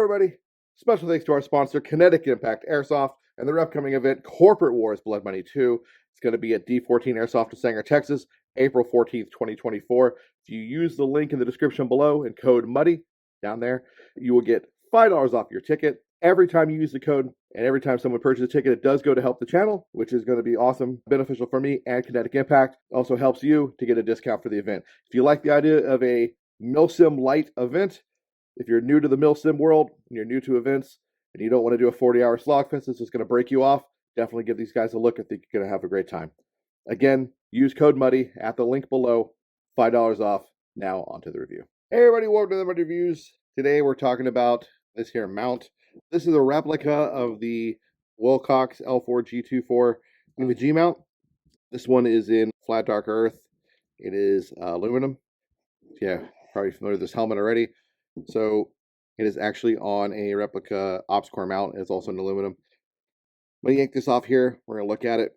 everybody. Special thanks to our sponsor, Kinetic Impact Airsoft, and their upcoming event, Corporate Wars Blood Money 2. It's going to be at D14 Airsoft in Sanger, Texas, April 14th, 2024. If you use the link in the description below and code MUDDY down there, you will get $5 off your ticket every time you use the code, and every time someone purchases a ticket, it does go to help the channel, which is going to be awesome, beneficial for me and Kinetic Impact. Also helps you to get a discount for the event. If you like the idea of a Milsim Light event, if you're new to the Milsim world and you're new to events and you don't want to do a 40-hour slogfest, it's just going to break you off, definitely give these guys a look. I think you're going to have a great time. Again, use code MUDDY at the link below, $5 off. Now onto the review. Hey everybody, welcome to the Muddy Reviews. Today we're talking about this here mount. This is a replica of the Wilcox L4G24 BBG mount. This one is in flat dark earth. It is aluminum. Yeah, probably familiar with this helmet already. So it is actually on a replica ops core mount. It's also in aluminum. I'm going to yank this off here. We're going to look at it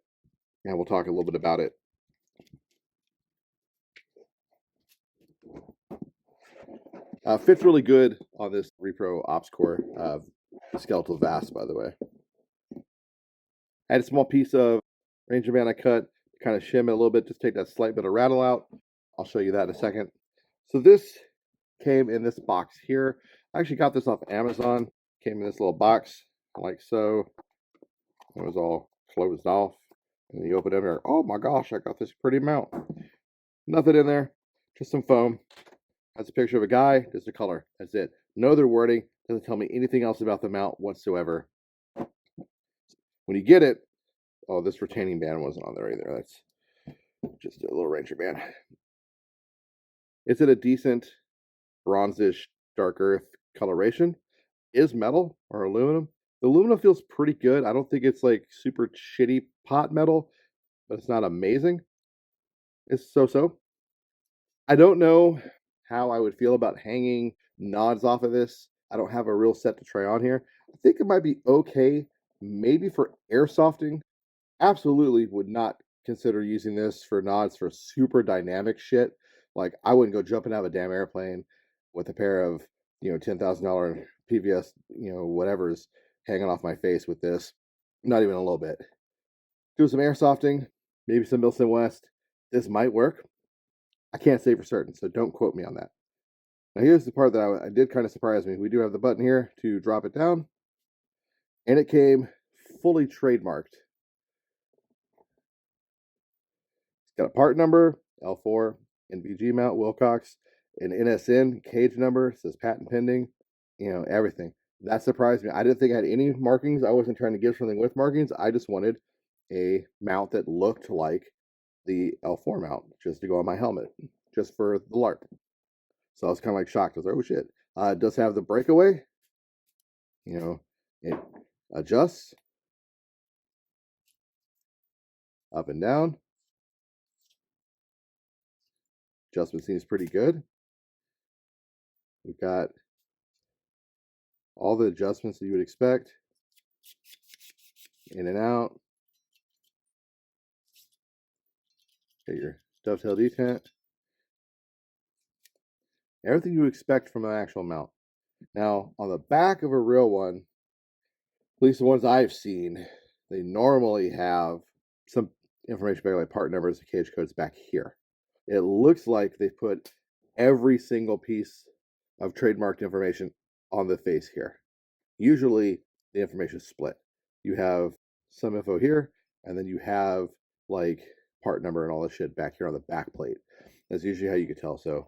and we'll talk a little bit about it. Fits really good on this Repro ops core. Skeletal vast, by the way. I had a small piece of Ranger band I cut, kind of shim it a little bit, just take that slight bit of rattle out. I'll show you that in a second. So this came in this box here. I actually got this off Amazon. Came in this little box, like so. It was all closed off. And you open it here. Oh my gosh, I got this pretty mount. Nothing in there, just some foam. That's a picture of a guy, just a color. That's it. No other wording. Doesn't tell me anything else about the mount whatsoever. When you get it, oh, this retaining band wasn't on there either. That's just a little Ranger band. It's in a decent bronzish dark earth coloration. Is metal or aluminum. The aluminum feels pretty good. I don't think it's like super shitty pot metal, but it's not amazing. It's so-so. I don't know how I would feel about hanging nods off of this. I don't have a real set to try on here. I think it might be okay, maybe for airsofting. Absolutely would not consider using this for nods for super dynamic shit. Like, I wouldn't go jumping out of a damn airplane with a pair of, $10,000 PVS, whatever's hanging off my face with this. Not even a little bit. Do some airsofting, maybe some Milsim West. This might work. I can't say for certain, so don't quote me on that. Now here's the part that I did kind of surprise me. We do have the button here to drop it down, and it came fully trademarked. It's got a part number, L4, NVG mount, Wilcox, an NSN cage number, it says patent pending, everything. That surprised me. I didn't think I had any markings. I wasn't trying to give something with markings. I just wanted a mount that looked like the L4 mount just to go on my helmet, just for the LARP. So I was kind of like shocked. I was like, oh shit. It does have the breakaway. It adjusts up and down. Adjustment seems pretty good. We've got all the adjustments that you would expect. In and out. Got your dovetail detent. Everything you would expect from an actual mount. Now, on the back of a real one, at least the ones I've seen, they normally have some information back, like part numbers and cage codes back here. It looks like they put every single piece of trademarked information on the face here. Usually, the information is split. You have some info here, and then you have like part number and all this shit back here on the back plate. That's usually how you could tell. So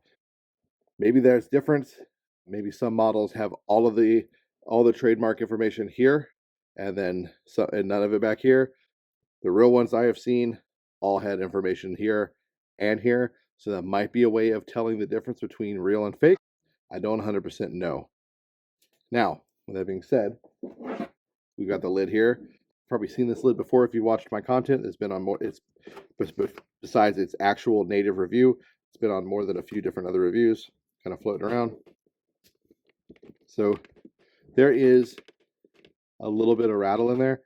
maybe there's difference. Maybe some models have all the trademark information here, and then and none of it back here. The real ones I have seen all had information here and here, so that might be a way of telling the difference between real and fake. I don't 100% know. Now, with that being said, we've got the lid here. Probably seen this lid before if you watched my content. It's been on more. It's besides its actual native review, it's been on more than a few different other reviews, kind of floating around. So there is a little bit of rattle in there.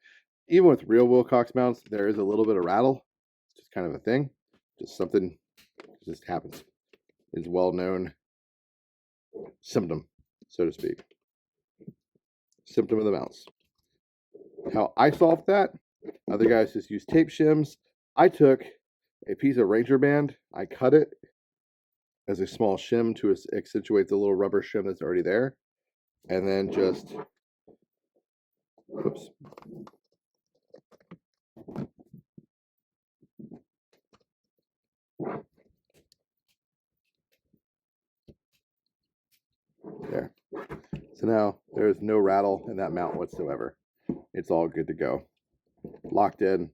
Even with real Wilcox mounts, there is a little bit of rattle. It's just kind of a thing. Just something just happens. It's a well-known symptom, so to speak. symptom of the mounts. How I solved that, other guys just use tape shims. I took a piece of Ranger band, I cut it as a small shim to accentuate the little rubber shim that's already there, and then just, whoops. There. So now there's no rattle in that mount whatsoever. It's all good to go. Locked in.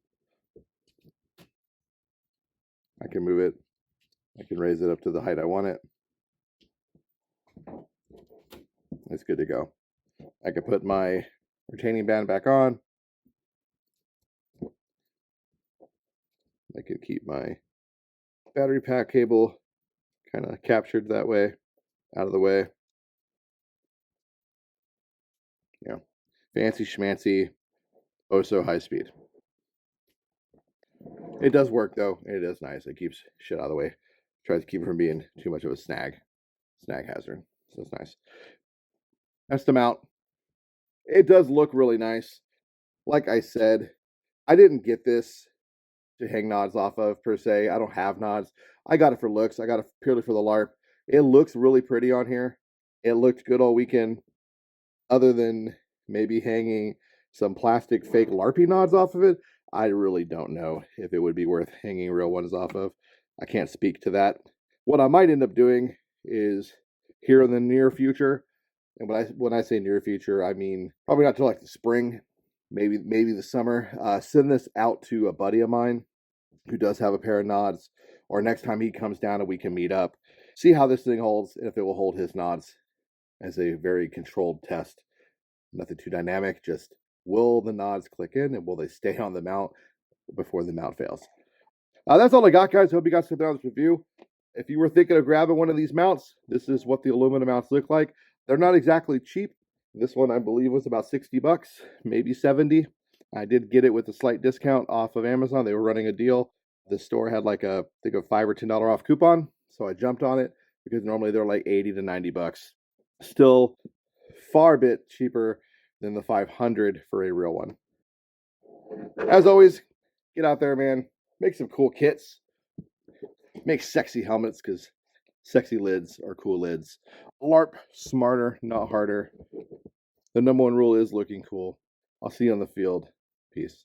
I can move it. I can raise it up to the height I want it. It's good to go. I can put my retaining band back on. I can keep my battery pack cable kind of captured that way, out of the way. Yeah, fancy schmancy, oh so high speed. It does work though, and it is nice. It keeps shit out of the way. Tries to keep it from being too much of a snag hazard. So it's nice. That's the mount. It does look really nice. Like I said, I didn't get this to hang nods off of per se. I don't have nods. I got it for looks. I got it purely for the LARP. It looks really pretty on here. It looked good all weekend, other than maybe hanging some plastic fake LARPing nods off of it. I really don't know if it would be worth hanging real ones off of. I can't speak to that. What I might end up doing is here in the near future, and when I say near future, I mean probably not till like the spring, maybe the summer. Send this out to a buddy of mine who does have a pair of nods, or next time he comes down and we can meet up, see how this thing holds and if it will hold his nods as a very controlled test. Nothing too dynamic, just will the nods click in and will they stay on the mount before the mount fails. That's all I got, guys. Hope you guys sit on this review. If you were thinking of grabbing one of these mounts, this is what the aluminum mounts look like. They're not exactly cheap. This one I believe was about 60 bucks, maybe 70. I did get it with a slight discount off of Amazon. They were running a deal. The store had like I think a $5 or $10 off coupon, so I jumped on it because normally they're like 80 to 90 bucks. Still far bit cheaper than the 500 for a real one. As always, get out there, man. Make some cool kits. Make sexy helmets, because sexy lids are cool lids. LARP smarter, not harder. The #1 rule is looking cool. I'll see you on the field. Peace.